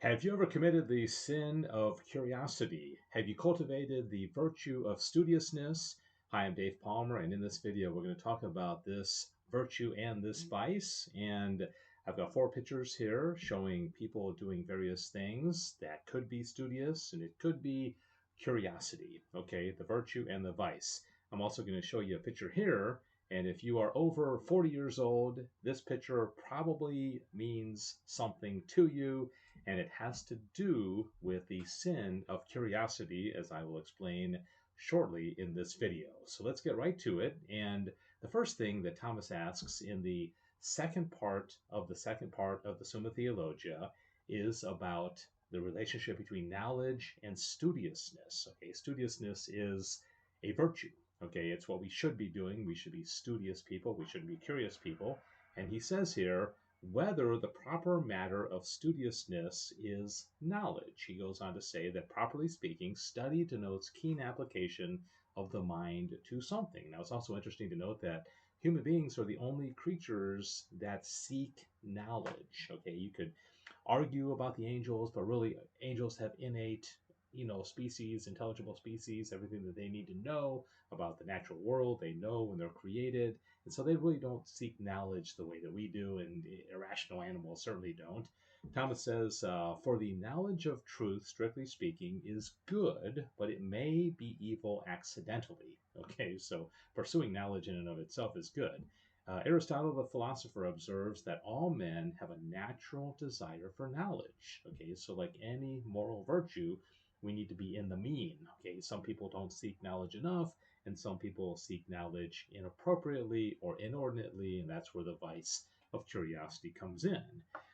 Have you ever committed the sin of curiosity? Have you cultivated the virtue of studiousness? Hi, I'm Dave Palmer, and in this video, we're going to talk about this virtue and this vice. And I've got four pictures here showing people doing various things that could be studious and it could be curiosity. Okay, the virtue and the vice. I'm also going to show you a picture here. And if you are over 40 years old, this picture probably means something to you, and it has to do with the sin of curiosity, as I will explain shortly in this video. So let's get right to it. And the first thing that Thomas asks in the second part of the Summa Theologia is about the relationship between knowledge and studiousness. Okay, studiousness is a virtue. Okay, it's what we should be doing. We should be studious people. We shouldn't be curious people. And he says here, whether the proper matter of studiousness is knowledge. He goes on to say that, properly speaking, study denotes keen application of the mind to something. Now, it's also interesting to note that human beings are the only creatures that seek knowledge. Okay, you could argue about the angels, but really, angels have innate species, intelligible species, everything that they need to know about the natural world, they know when they're created. And so they really don't seek knowledge the way that we do, and irrational animals certainly don't. Thomas says, for the knowledge of truth, strictly speaking, is good, but it may be evil accidentally. Okay, so pursuing knowledge in and of itself is good. Aristotle, the philosopher, observes that all men have a natural desire for knowledge. Okay, so like any moral virtue, we need to be in the mean. Okay, some people don't seek knowledge enough, and some people seek knowledge inappropriately or inordinately, and that's where the vice of curiosity comes in.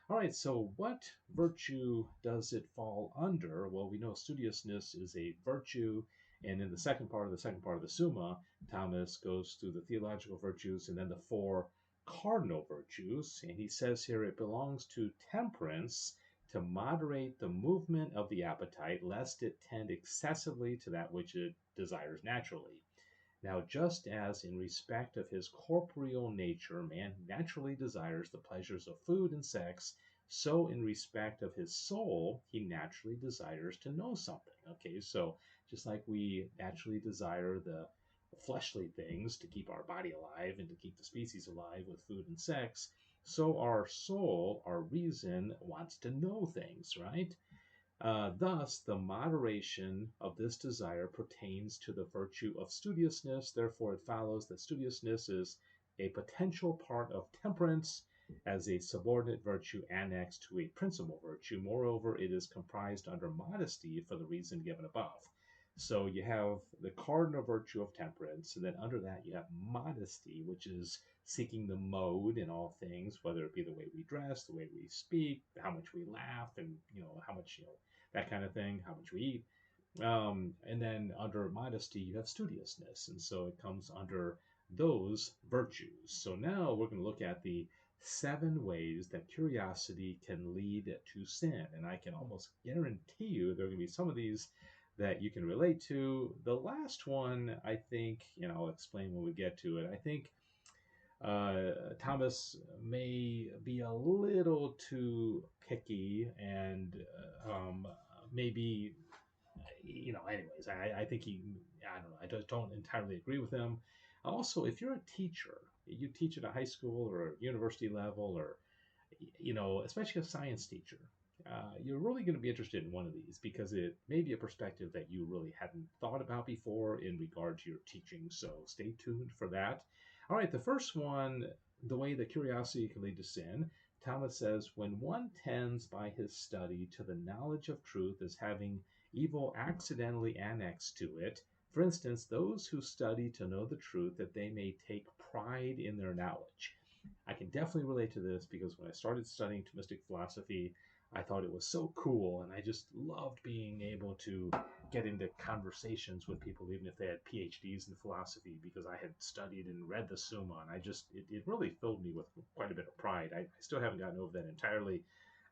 All right, so what virtue does it fall under? Well, we know studiousness is a virtue, and in the second part of the Summa, Thomas goes through the theological virtues and then the four cardinal virtues, and he says here it belongs to temperance to moderate the movement of the appetite, lest it tend excessively to that which it desires naturally. Now, just as in respect of his corporeal nature, man naturally desires the pleasures of food and sex, so in respect of his soul, he naturally desires to know something. Okay, so just like we naturally desire the fleshly things to keep our body alive and to keep the species alive with food and sex, so our soul, our reason, wants to know things, right? Thus, the moderation of this desire pertains to the virtue of studiousness. Therefore, it follows that studiousness is a potential part of temperance as a subordinate virtue annexed to a principal virtue. Moreover, it is comprised under modesty for the reason given above. So you have the cardinal virtue of temperance, and then under that you have modesty, which is seeking the mode in all things, whether it be the way we dress, the way we speak, how much we laugh, and how much that kind of thing, how much we eat. And then under modesty, you have studiousness. And so it comes under those virtues. So now we're going to look at the 7 ways that curiosity can lead to sin. And I can almost guarantee you there are going to be some of these that you can relate to. The last one, I think, I'll explain when we get to it. I think Thomas may be a little too picky and maybe anyways, I think I don't know, I just don't entirely agree with him. Also, if you're a teacher, you teach at a high school or university level, or especially a science teacher, you're really going to be interested in one of these because it may be a perspective that you really hadn't thought about before in regard to your teaching. So stay tuned for that. All right, the first one, the way that curiosity can lead to sin. Thomas says, when one tends by his study to the knowledge of truth as having evil accidentally annexed to it, for instance, those who study to know the truth that they may take pride in their knowledge. I can definitely relate to this because when I started studying Thomistic philosophy, I thought it was so cool, and I just loved being able to get into conversations with people, even if they had PhDs in philosophy, because I had studied and read the Summa, and it really filled me with quite a bit of pride. I still haven't gotten over that entirely.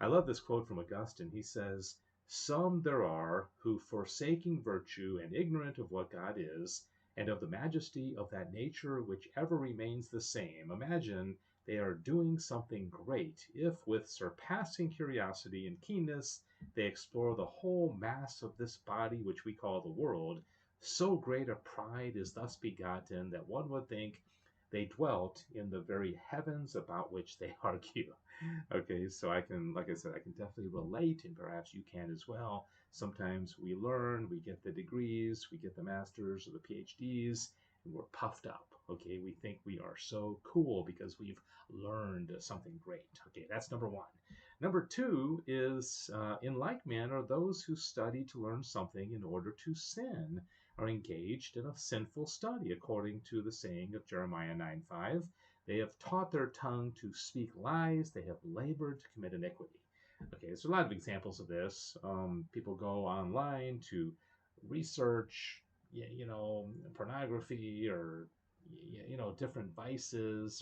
I love this quote from Augustine. He says, some there are who, forsaking virtue and ignorant of what God is, and of the majesty of that nature which ever remains the same, imagine they are doing something great if, with surpassing curiosity and keenness, They explore the whole mass of this body, which we call the world. So great a pride is thus begotten that one would think they dwelt in the very heavens about which they argue. Okay, so I can, like I said, I can definitely relate, and perhaps you can as well. Sometimes we learn, we get the degrees, we get the masters or the PhDs, and we're puffed up. Okay, we think we are so cool because we've learned something great. Okay, that's number one. Number two is, in like manner, those who study to learn something in order to sin are engaged in a sinful study, according to the saying of Jeremiah 9:5. They have taught their tongue to speak lies. They have labored to commit iniquity. Okay, there's a lot of examples of this. People go online to research, pornography or different vices,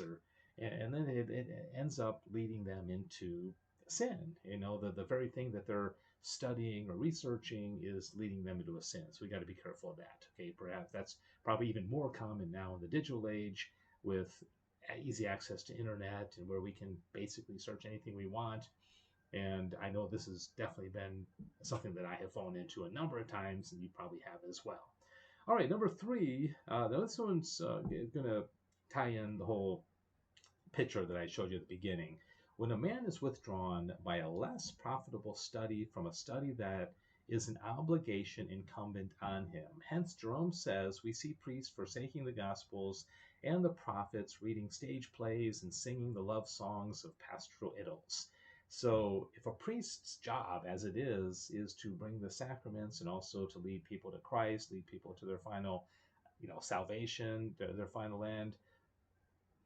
and then it ends up leading them into sin. The very thing that they're studying or researching is leading them into a sin. So we got to be careful of that. Okay, perhaps that's probably even more common now in the digital age with easy access to internet and where we can basically search anything we want. And I know this has definitely been something that I have fallen into a number of times, and you probably have as well. All right, number three. This one's going to tie in the whole picture that I showed you at the beginning. When a man is withdrawn by a less profitable study from a study that is an obligation incumbent on him. Hence, Jerome says, we see priests forsaking the Gospels and the prophets, reading stage plays and singing the love songs of pastoral idyls. So, if a priest's job, as it is to bring the sacraments and also to lead people to Christ, lead people to their final, salvation, their final end,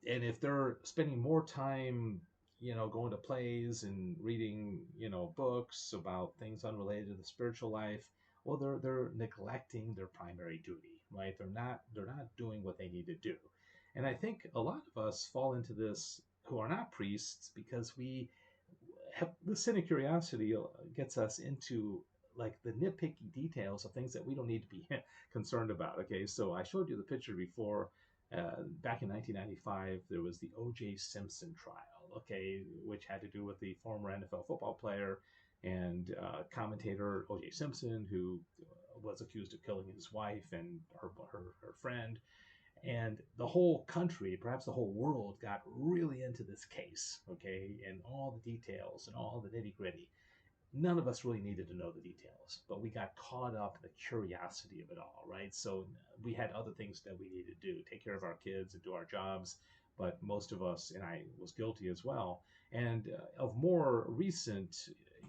and if they're spending more time going to plays and reading books about things unrelated to the spiritual life, well, they're neglecting their primary duty, right? They're not doing what they need to do. And I think a lot of us fall into this who are not priests because we have the sin of curiosity gets us into like the nitpicky details of things that we don't need to be concerned about. Okay, so I showed you the picture before. Back in 1995, there was the O.J. Simpson trial, okay, which had to do with the former NFL football player and commentator O.J. Simpson, who was accused of killing his wife and her friend. And the whole country, perhaps the whole world, got really into this case, okay, and all the details and all the nitty gritty. None of us really needed to know the details, but we got caught up in the curiosity of it all, right? So we had other things that we needed to do, take care of our kids and do our jobs. But most of us, and I was guilty as well. And of more recent,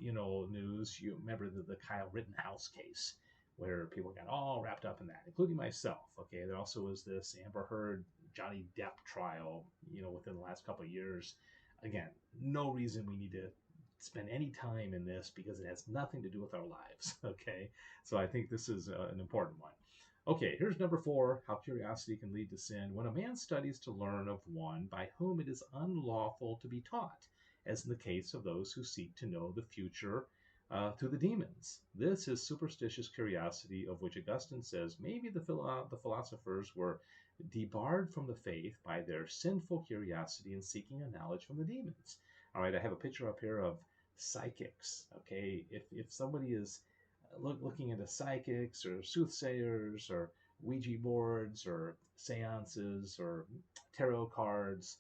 news, you remember the Kyle Rittenhouse case, where people got all wrapped up in that, including myself. Okay, there also was this Amber Heard Johnny Depp trial, within the last couple of years. Again, no reason we need to spend any time in this because it has nothing to do with our lives. Okay, so I think this is an important one. Okay, here's number four, how curiosity can lead to sin. When a man studies to learn of one by whom it is unlawful to be taught, as in the case of those who seek to know the future through the demons. This is superstitious curiosity, of which Augustine says maybe the philosophers were debarred from the faith by their sinful curiosity in seeking a knowledge from the demons. All right, I have a picture up here of psychics. Okay, if somebody is looking into psychics or soothsayers or Ouija boards or seances or tarot cards,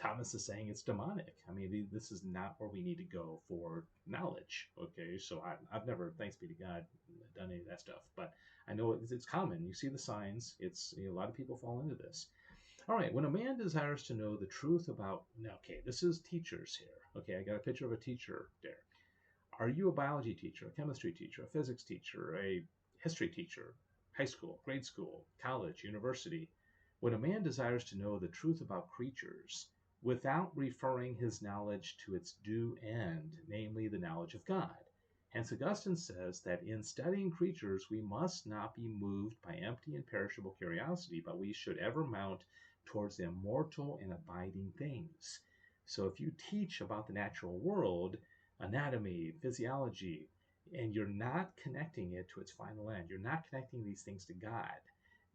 Thomas is saying it's demonic. I mean, this is not where we need to go for knowledge. Okay, so I've never, thanks be to God, done any of that stuff, but I know it's common. You see the signs. It's a lot of people fall into this. All right, when a man desires to know the truth about, now, okay, this is teachers here. Okay, I got a picture of a teacher there. Are you a biology teacher, a chemistry teacher, a physics teacher, a history teacher, high school, grade school, college, university? When a man desires to know the truth about creatures without referring his knowledge to its due end, namely the knowledge of God. Hence, Augustine says that in studying creatures, we must not be moved by empty and perishable curiosity, but we should ever mount towards the immortal and abiding things. So if you teach about the natural world, anatomy, physiology, and you're not connecting it to its final end, you're not connecting these things to God,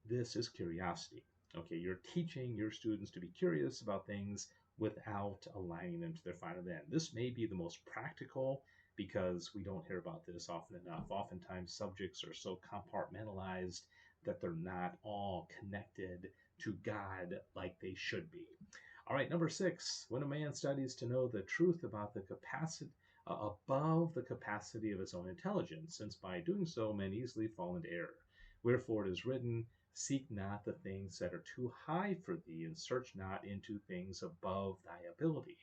this is curiosity. Okay, you're teaching your students to be curious about things without aligning them to their final end. This may be the most practical because we don't hear about this often enough. Oftentimes, subjects are so compartmentalized that they're not all connected to God like they should be. All right, number 6, when a man studies to know the truth about the capacity above the capacity of his own intelligence, since by doing so men easily fall into error. Wherefore it is written, seek not the things that are too high for thee, and search not into things above thy ability.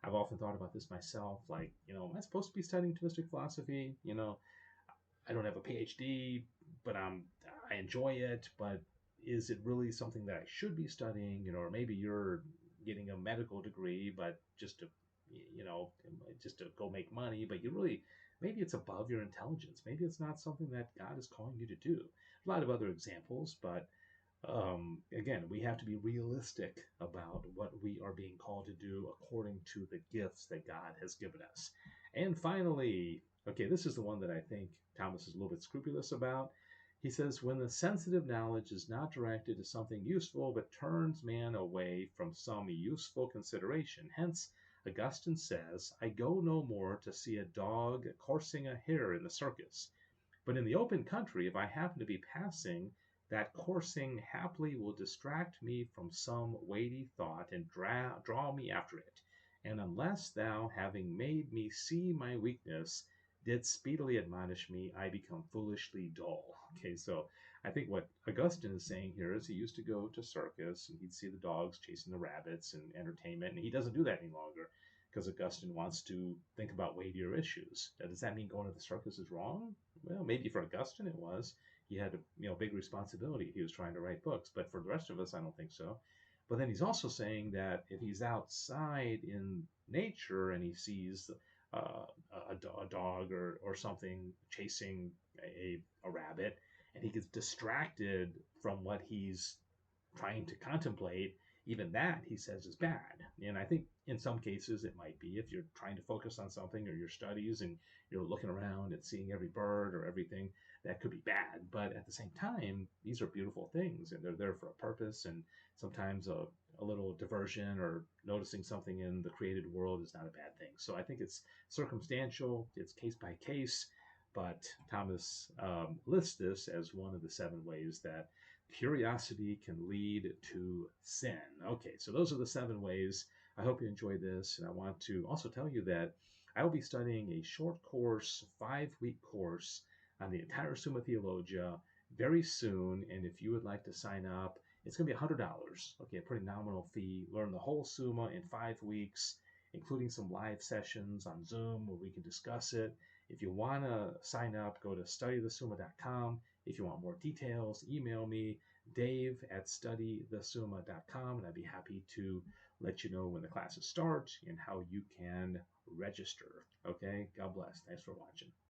I've often thought about this myself, like, am I supposed to be studying Thomistic philosophy? I don't have a PhD, but I enjoy it. But is it really something that I should be studying? Or maybe you're getting a medical degree, but you know, just to go make money. But maybe it's above your intelligence. Maybe it's not something that God is calling you to do. A lot of other examples, but again, we have to be realistic about what we are being called to do according to the gifts that God has given us. And finally, okay, this is the one that I think Thomas is a little bit scrupulous about. He says, when the sensitive knowledge is not directed to something useful, but turns man away from some useful consideration. Hence, Augustine says, I go no more to see a dog coursing a hare in the circus. But in the open country, if I happen to be passing, that coursing haply will distract me from some weighty thought and draw me after it. And unless thou, having made me see my weakness, did speedily admonish me, I become foolishly dull. Okay, so I think what Augustine is saying here is he used to go to circus and he'd see the dogs chasing the rabbits and entertainment, and he doesn't do that any longer because Augustine wants to think about weightier issues. Now, does that mean going to the circus is wrong? Well, maybe for Augustine it was. He had a big responsibility. He was trying to write books, but for the rest of us, I don't think so. But then he's also saying that if he's outside in nature and he sees a dog or something chasing a rabbit, and he gets distracted from what he's trying to contemplate, even that he says is bad. And I think in some cases it might be if you're trying to focus on something or your studies and you're looking around and seeing every bird or everything, that could be bad. But at the same time, these are beautiful things and they're there for a purpose. And sometimes a little diversion or noticing something in the created world is not a bad thing. So I think it's circumstantial, it's case by case. But Thomas lists this as one of the 7 ways that curiosity can lead to sin. Okay, so those are the 7 ways. I hope you enjoy this. And I want to also tell you that I will be studying a short course, 5-week course on the entire Summa Theologica very soon. And if you would like to sign up, it's going to be $100. Okay, a pretty nominal fee. Learn the whole Summa in 5 weeks, including some live sessions on Zoom where we can discuss it. If you want to sign up, go to studythesumma.com. If you want more details, email me, dave@studythesumma.com, and I'd be happy to let you know when the classes start and how you can register. Okay, God bless. Thanks for watching.